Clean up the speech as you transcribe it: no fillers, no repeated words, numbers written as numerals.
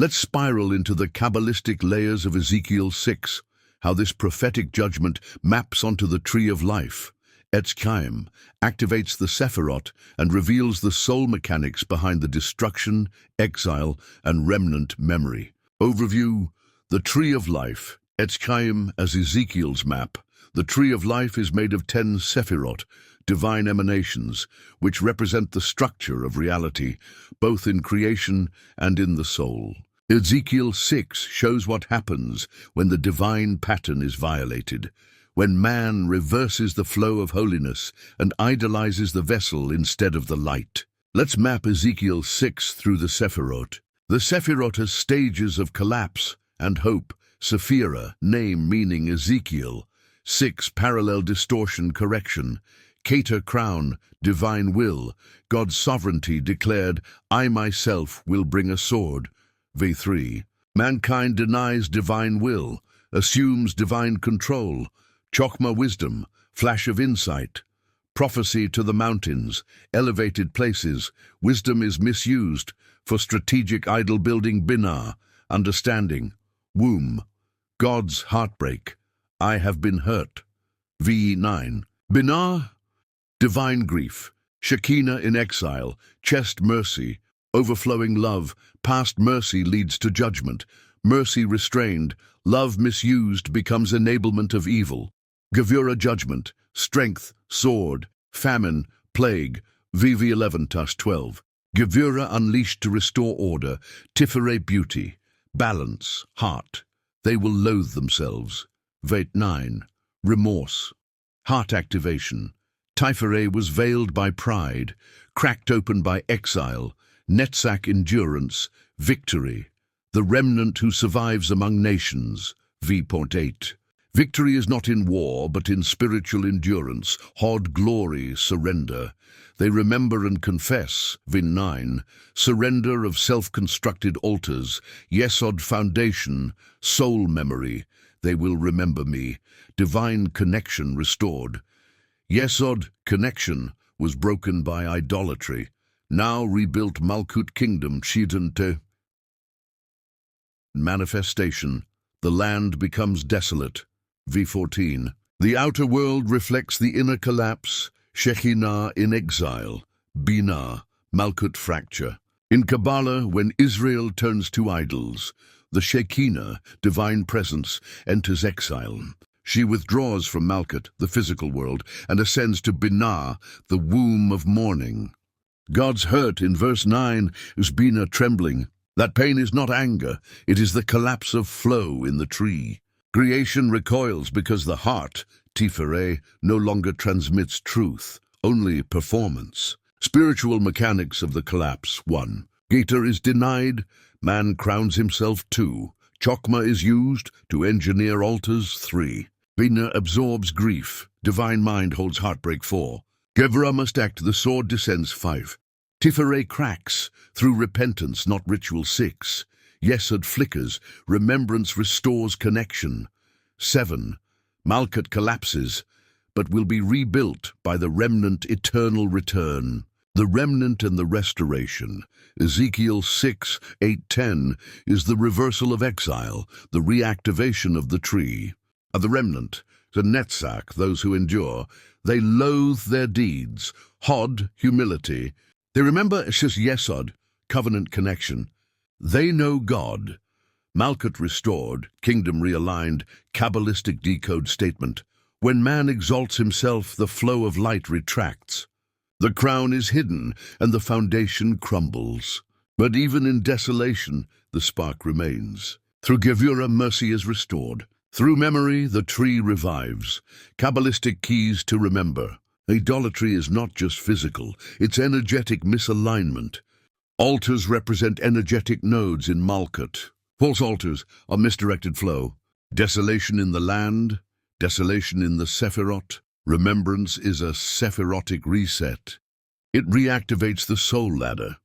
Let's spiral into the Kabbalistic layers of Ezekiel 6, how this prophetic judgment maps onto the tree of life. Etz Chaim activates the Sephirot and reveals the soul mechanics behind the destruction, exile, and remnant memory. Overview: the tree of life, Etz Chaim as Ezekiel's map. The tree of life is made of 10 Sephirot, divine emanations, which represent the structure of reality, both in creation and in the soul. Ezekiel 6 shows what happens when the divine pattern is violated, when man reverses the flow of holiness and idolizes the vessel instead of the light. Let's map Ezekiel 6 through the Sephirot. The Sephirot are stages of collapse and hope. Sephira, name meaning Ezekiel. 6, parallel distortion correction. Keter crown, divine will. God's sovereignty declared, I myself will bring a sword. V3. Mankind denies divine will, assumes divine control. Chokmah wisdom, flash of insight. Prophecy to the mountains, elevated places. Wisdom is misused for strategic idol building. Binah, understanding. Womb, God's heartbreak. I have been hurt. V9. Binah, divine grief. Shekinah in exile, chest mercy. Overflowing love, past mercy leads to judgment. Mercy restrained, love misused becomes enablement of evil. Gevurah judgment, strength, sword, famine, plague. VV11-12. Gevurah unleashed to restore order. Tifereh beauty, balance, heart. They will loathe themselves. Vate9. Remorse, heart activation. Tifereh was veiled by pride, cracked open by exile. Netzach endurance, victory. The remnant who survives among nations. V.8. Victory is not in war, but in spiritual endurance. Hod glory, surrender. They remember and confess. V9. Surrender of self-constructed altars. Yesod foundation, soul memory. They will remember me. Divine connection restored. Yesod connection was broken by idolatry. Now rebuilt Malkut kingdom, Chidente. Manifestation. The land becomes desolate. V14. The outer world reflects the inner collapse. Shekinah in exile. Binah, Malkut fracture. In Kabbalah, when Israel turns to idols, the Shekinah, divine presence, enters exile. She withdraws from Malkut, the physical world, and ascends to Binah, the womb of mourning. God's hurt in verse 9 is Binah trembling. That pain is not anger, it is the collapse of flow in the tree. Creation recoils because the heart, Tifereh, no longer transmits truth, only performance. Spiritual mechanics of the collapse. 1. Keter is denied, man crowns himself. 2. Chokmah is used to engineer altars. 3. Binah absorbs grief, divine mind holds heartbreak. 4. Gevurah must act, the sword descends. 5. Tifereh cracks, through repentance, not ritual. 6. Yesod flickers, remembrance restores connection. 7. Malkut collapses, but will be rebuilt by the remnant eternal return. The remnant and the restoration. Ezekiel 6, 8, 10 is the reversal of exile, the reactivation of the tree. The remnant, the Netzach, those who endure, they loathe their deeds. Hod, humility. They remember Yesod, covenant connection. They know God. Malkut restored, kingdom realigned, Kabbalistic decode statement. When man exalts himself, the flow of light retracts. The crown is hidden, and the foundation crumbles. But even in desolation, the spark remains. Through Gevurah, mercy is restored. Through memory, the tree revives. Kabbalistic keys to remember. Idolatry is not just physical, it's energetic misalignment. Altars represent energetic nodes in Malkut. False altars are misdirected flow. Desolation in the land, desolation in the Sephirot. Remembrance is a Sephirotic reset. It reactivates the soul ladder.